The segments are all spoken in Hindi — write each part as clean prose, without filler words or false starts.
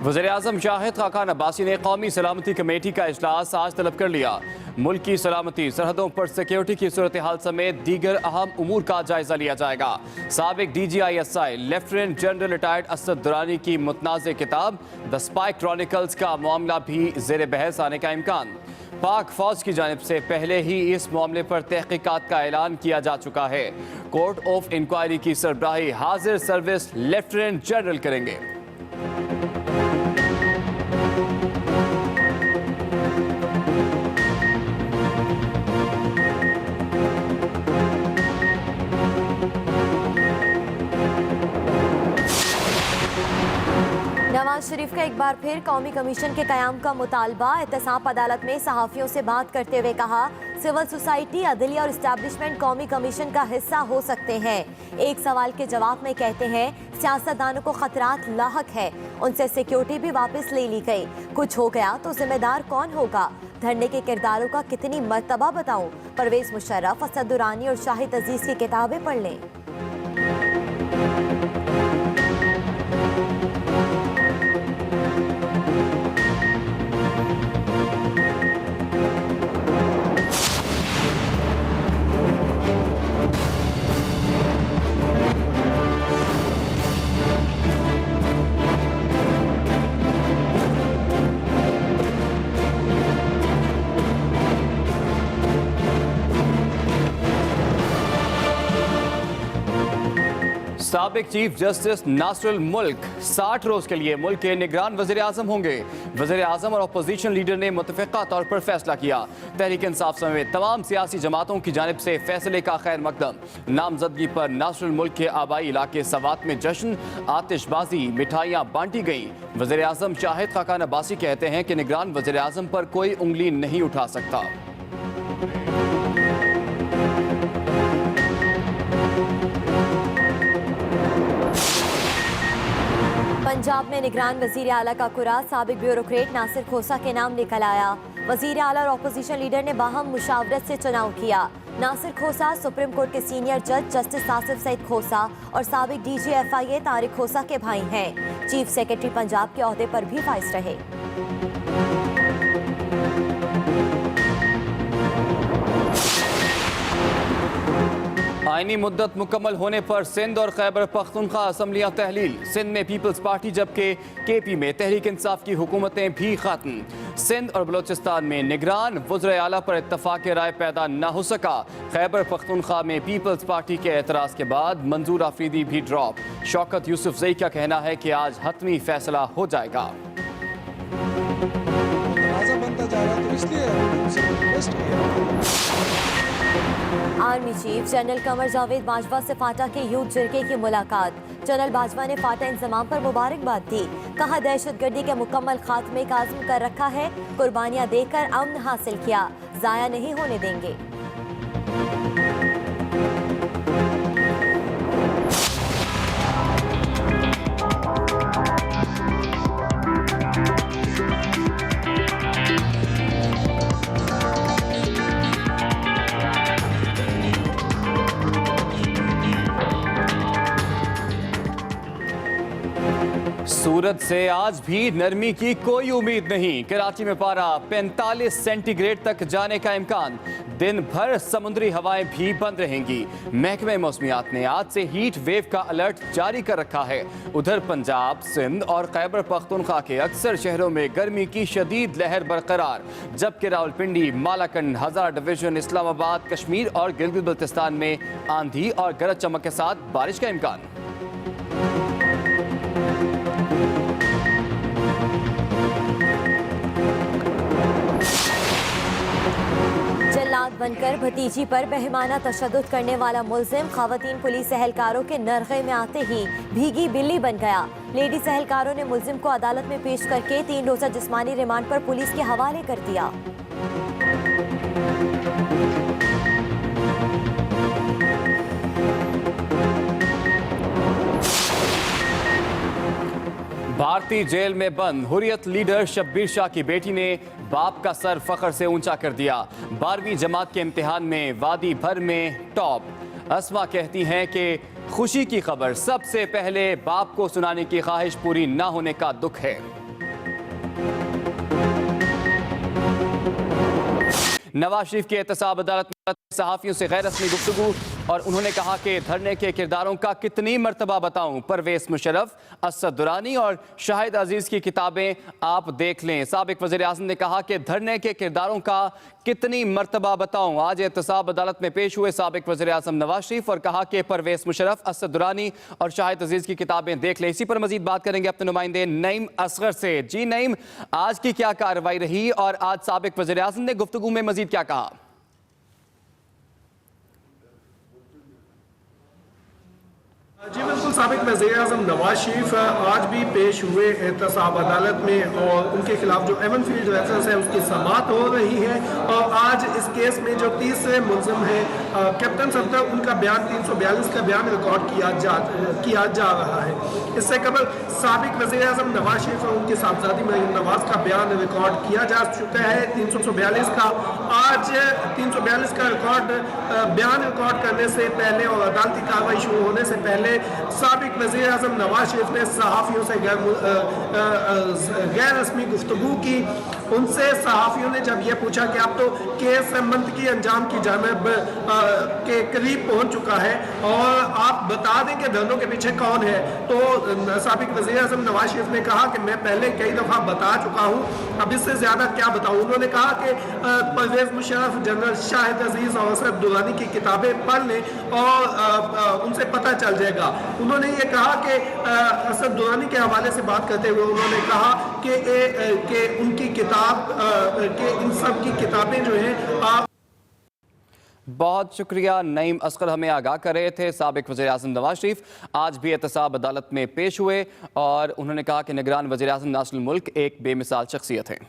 वज़ीर-ए-आज़म शाहिद खाकान अब्बासी ने कौमी सलामती कमेटी का इजलास आज तलब कर लिया। मुल्क की सलामती, सरहदों पर सिक्योरिटी की सूरत हाल समेत दीगर अहम उमूर का जायजा लिया जाएगा। साबिक DGISI lieutenant general retired Asad Durrani की मुतनाज़ किताब द स्पाई क्रॉनिकल्स का मामला भी ज़ेर बहस आने का इम्कान। पाक फौज की जानिब से पहले ही इस मामले पर तहकीकात का ऐलान किया जा चुका है। कोर्ट ऑफ इंक्वायरी की सरबराही हाजिर सर्विस लेफ्टिनेंट जनरल करेंगे। नवाज शरीफ का एक बार फिर कौमी कमीशन के कयाम का मुतालबा। एहतसाब अदालत में सहाफ़ियों से बात करते हुए कहा, सिविल सोसाइटी, अदलिया और इस्टेब्लिशमेंट कौमी कमीशन का हिस्सा हो सकते हैं। एक सवाल के जवाब में कहते हैं, सियासतदानों को खतरात लाहक है, उनसे सिक्योरिटी भी वापस ले ली गई। कुछ हो गया तो जिम्मेदार कौन होगा? धरने के किरदारों का कितनी मर्तबा बताऊं? परवेज मुशर्रफ, असद दुरानी और शाहिद अजीज की किताबें पढ़ लें। साबिक चीफ जस्टिस नासरुल मुल्क 60 रोज के लिए मुल्क के निगरान वज़ीर आज़म होंगे। वज़ीर आज़म और अपोजिशन लीडर ने मुतफ़िक़ा तौर पर फैसला किया। तहरीक इंसाफ समेत तमाम सियासी जमातों की जानिब से फैसले का खैर मकदम। नामजदगी पर नासरुल मुल्क के आबाई इलाके सवात में जश्न, आतिशबाजी, मिठाइयाँ बांटी गई। वज़ीर आज़म शाहिद खाकान अब्बासी कहते हैं कि निगरान वज़ीर आज़म पर कोई उंगली नहीं उठा सकता। पंजाब में निगरान वजीर आला का कुरा। साबिक ब्यूरोक्रेट नासिर खोसा के नाम निकल आया। वजीर आला और अपोजिशन लीडर ने बाहम मुशावरत से चुनाव किया। नासिर खोसा सुप्रीम कोर्ट के सीनियर जज जस्टिस आसिफ सईद खोसा और साबिक DGFIA तारिक खोसा के भाई हैं। चीफ सेक्रेटरी पंजाब के ओहदे पर भी फाइज रहे। आईनी मुद्दत मुकम्मल होने पर सिंध और खैबर पख्तूनख्वा असम्बलियाँ तहलील। सिंध में पीपल्स पार्टी जबकि KP में तहरीक इंसाफ की हुकूमतें भी खत्म। सिंध और बलोचिस्तान में निगरान वज़ीर आला पर इत्तफाक राय पैदा न हो सका। खैबर पख्तूनख्वा में पीपल्स पार्टी के एतराज़ के बाद मंजूर आफरीदी भी ड्रॉप। शौकत यूसुफजई का कहना है कि आज हतमी फैसला हो जाएगा। Army chief general Qamar Javed Bajwa से फाटा के यूथ जिरगे की मुलाकात। जनरल बाजवा ने फाटा इंतजाम पर मुबारकबाद दी। कहा, दहशतगर्दी के मुकम्मल खात्मे का आज़म कर रखा है। कुर्बानियां देकर अमन हासिल किया, जाया नहीं होने देंगे। सूरत से आज भी नरमी की कोई उम्मीद नहीं। कराची में पारा 45 सेंटीग्रेड तक जाने का इम्कान। दिन भर समुद्री हवाएं भी बंद रहेंगी। महकमे मौसमियात ने आज से हीट वेव का अलर्ट जारी कर रखा है। उधर पंजाब, सिंध और खैबर पख्तूनख्वा के अक्सर शहरों में गर्मी की शदीद लहर बरकरार, जबकि रावलपिंडी, मालाकंड, हज़ारा डिवीजन, इस्लामाबाद, कश्मीर और गिलगित बल्तिस्तान में आंधी और गरज चमक के साथ बारिश का इम्कान। जल्लाद बनकर भतीजी पर बेहमाना तशद्दुद करने वाला मुल्जिम खवातीन पुलिस एहलकारों के नरगे में आते ही भीगी बिल्ली बन गया। लेडीज एहलकारों ने मुल्जिम को अदालत में पेश करके 3 रोजा जिस्मानी रिमांड पर पुलिस के हवाले कर दिया। भारतीय जेल में बंद हुर्रियत लीडर शब्बीर शाह की बेटी ने बाप का सर फख्र से ऊंचा कर दिया। 12वीं जमात के इम्तिहान में वादी भर में टॉप। अस्मा कहती हैं कि खुशी की खबर सबसे पहले बाप को सुनाने की ख्वाहिश पूरी ना होने का दुख है। नवाज शरीफ की एहतसाब अदालत में सहाफियों से गैर रस्मी गुफ्तगू और उन्होंने कहा कि धरने के किरदारों का कितनी मर्तबा बताऊं। परवेज मुशर्रफ, असद दुरानी और शाहिद अजीज की किताबें आप देख लें। साबिक वज़ीर आज़म ने कहा कि धरने के किरदारों का कितनी मर्तबा बताऊं। आज एहतसाब अदालत में पेश हुए साबिक वज़ीर आज़म नवाज शरीफ और कहा कि परवेज मुशर्रफ, असद दुरानी और शाहिद अजीज की किताबें देख लें। इसी पर मजीद बात करेंगे अपने नुमाइंदे नईम असगर से। जी नईम, आज की क्या कार्रवाई रही और आज साबिक वज़ीर आज़म ने गुफ्तगू में मजीद क्या कहा? जी बिल्कुल, साबिक वज़ीर आज़म नवाज शरीफ आज भी पेश हुए एहतसाब अदालत में और उनके खिलाफ जो एवन फील्ड रेफरेंस है उसकी समाअत हो रही है। और आज इस केस में जो तीसरे मुलजिम हैं कैप्टन सफदर, उनका बयान 342 का बयान रिकॉर्ड किया जा रहा है। इससे कबल साबिक वज़ीर आज़म नवाज शरीफ और उनकी साहबजादी मरीम नवाज का बयान रिकॉर्ड किया जा चुका है 342 का। आज 342 का बयान रिकॉर्ड करने से पहले और अदालती कार्रवाई शुरू होने से पहले साबिक वज़ीर आज़म नवाज शरीफ ने सहाफ़ियों से गैर रस्मी गुफ्तगू की। उनसे सहाफ़ियों ने जब यह पूछा कि आप तो केस मंतकी अंजाम की जानिब के करीब पहुंच चुका है और आप बता दें कि धरनों के पीछे कौन है, तो साबिक वज़ीर आज़म नवाज शरीफ ने कहा कि मैं पहले कई दफ़ा बता चुका हूँ, अब इससे ज़्यादा क्या बताऊँ। उन्होंने कहा कि परवेज मुशर्रफ, जनरल शाहिद अजीज और असद दुरानी की किताबें पढ़ लें और उनसे पता चल जाएगा। उन्होंने ये कहा कि असद दुरानी के हवाले से बात करते हुए उन्होंने कहा कि उनकी किताब के इन सब की किताबें जो हैं आप। बहुत शुक्रिया नईम असगर, हमें आगाह कर रहे थे। साबिक वज़ीर आज़म नवाज शरीफ आज भी एहतसाब अदालत में पेश हुए और उन्होंने कहा कि निगरान वज़ीर आज़म नासिरुल मुल्क एक बेमिसाल शख्सियत है।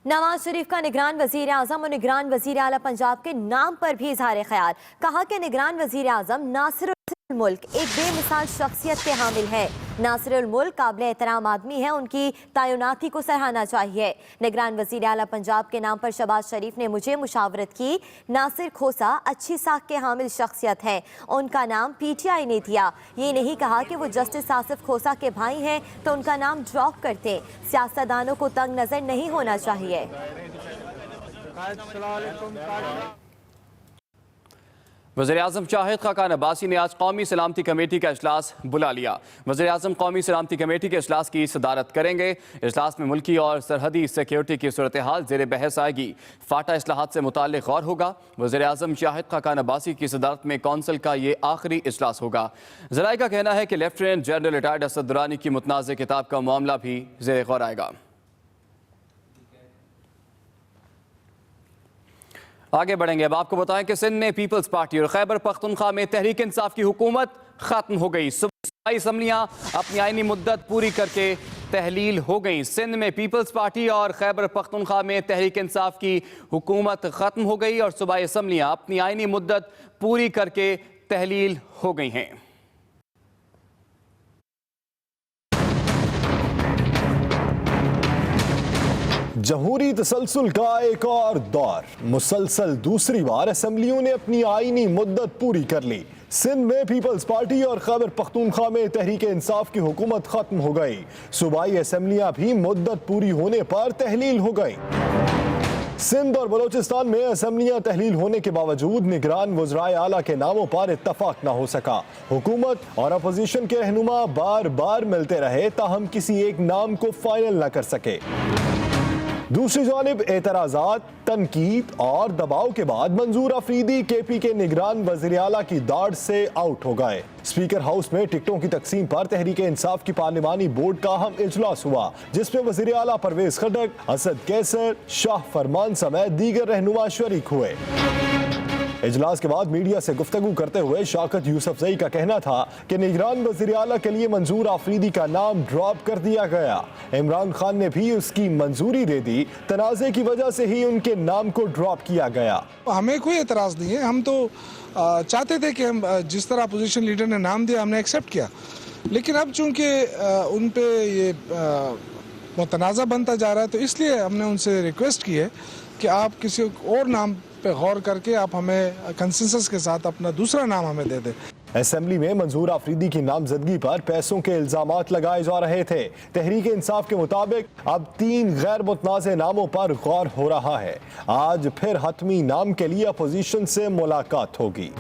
नवाज शरीफ का निगरान वजीर आजम और निगरान वजीर आला पंजाब के नाम पर भी इजहार ख्याल। कहा कि निगरान वजीर आजम नासिरुल मुल्क एक बेमिसाल शख्सियत के हामिल है। नासिरुल मुल्क काबिल एहतराम आदमी है, उनकी तैनाती को सराहना चाहिए। निगरान वजीर आला पंजाब के नाम पर शहबाज शरीफ ने मुझे मुशावरत की। नासिर खोसा अच्छी साख के हामिल शख्सियत हैं, उनका नाम PTI ने दिया। ये नहीं कहा कि वो जस्टिस आसिफ खोसा के भाई हैं तो उनका नाम ड्रॉप करते। सियासतदानों को तंग नजर नहीं होना चाहिए। वज़ीर-ए-आज़म शाहिद खाकान अब्बासी ने आज कौमी सलामती कमेटी का इजलास बुला लिया। वज़ीर-ए-आज़म कौमी सलामती कमेटी के इजलास की सदारत करेंगे। इजलास में मुल्की और सरहदी सिक्योरिटी की सूरत हाल ज़ेर बहस आएगी। फाटा इस्लाहात से मुताल्लिक़ गौर होगा। वज़ीर-ए-आज़म शाहिद खाकान अब्बासी की सदारत में कौंसिल का ये आखिरी इजलास होगा। ज़राए का कहना है कि lieutenant general retired Asad Durrani की मुतनाज़ किताब का मामला भी ज़ेर गौर आएगा। आगे बढ़ेंगे। अब आपको बताएं कि सिंध में पीपल्स पार्टी और खैबर पख्तूनख्वा में तहरीक इंसाफ की हुकूमत खत्म हो गई। सूबाई असम्बलियां अपनी आईनी मुद्दत पूरी करके तहलील हो गई। सिंध में पीपल्स पार्टी और खैबर पख्तूनख्वा में तहरीक इंसाफ की हुकूमत खत्म हो गई और सूबाई असम्बलियां अपनी आईनी मुद्दत पूरी करके तहलील हो गई हैं। जमहूरी तसलसल का एक और दौर। मुसलसल दूसरी बार असेंबलियों ने अपनी आईनी मुद्दत पूरी कर ली। सिंध में पीपल्स पार्टी और खैबर पख्तूनख्वा में तहरीक इंसाफ की हुकूमत खत्म हो गई। सूबाई असेंबलियां भी मुद्दत पूरी होने पर तहलील हो गई। सिंध और बलोचिस्तान में असेंबलियां तहलील होने के बावजूद निगरान वज़राए आला के नामों पर इत्तफाक न हो सका। हुकूमत और अपोजिशन के रहनुमा बार बार मिलते रहे, ताहम किसी एक नाम को फाइनल न कर सके। दूसरी जानिब एतराज़ात, तनकीद और दबाव के बाद मंजूर अफरीदी KP के निगरान वज़ीर आला की दाढ़ से आउट हो गए। स्पीकर हाउस में टिकटों की तकसीम पर तहरीक इंसाफ की पार्लिमानी बोर्ड का अहम इजलास हुआ, जिसमें वज़ीर आला परवेज खटक, असद कैसर, शाह फरमान समेत दीगर रहनुमा शरीक हुए। इजलास के बाद मीडिया से गुफ्तगू करते हुए शौकत यूसुफजई का कहना था कि निगरान वज़ीर आला के लिए मंजूर आफरीदी का नाम ड्रॉप कर दिया गया। इमरान खान ने भी उसकी मंजूरी दे दी। तनाज़े की वजह से ही उनके नाम को ड्रॉप किया गया। हमें कोई एतराज़ नहीं है, हम तो चाहते थे कि हम जिस तरह अपोजिशन लीडर ने नाम दिया हमने एक्सेप्ट किया, लेकिन अब चूंकि उन पे ये मुतनाज़ा बनता जा रहा है तो इसलिए हमने उनसे रिक्वेस्ट की है कि आप किसी और नाम पे गौर करके आप हमें कंसेंसस के साथ अपना दूसरा नाम हमें दे दें। असेंबली में मंजूर आफरीदी की नामजदगी पर पैसों के इल्जामात लगाए जा रहे थे। तहरीक इंसाफ के मुताबिक अब 3 गैर मुतनाज़े नामों पर गौर हो रहा है। आज फिर हतमी नाम के लिए अपोजिशन से मुलाकात होगी।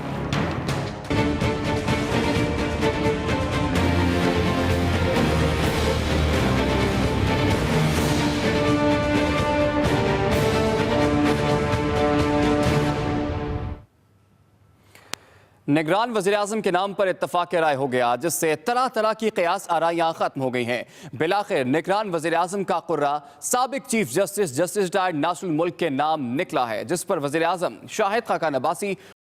निगरान वज़ीर-ए-आज़म के नाम पर इत्तफाक राय हो गया, जिससे तरह तरह की क़यास आराइयाँ खत्म हो गई हैं। बिलाखिर निगरान वज़ीर-ए-आज़म का कुर्रा साबिक चीफ जस्टिस रिटायर्ड नासिरुल मुल्क के नाम निकला है, जिस पर वज़ीर-ए-आज़म शाहिद खाकान अब्बासी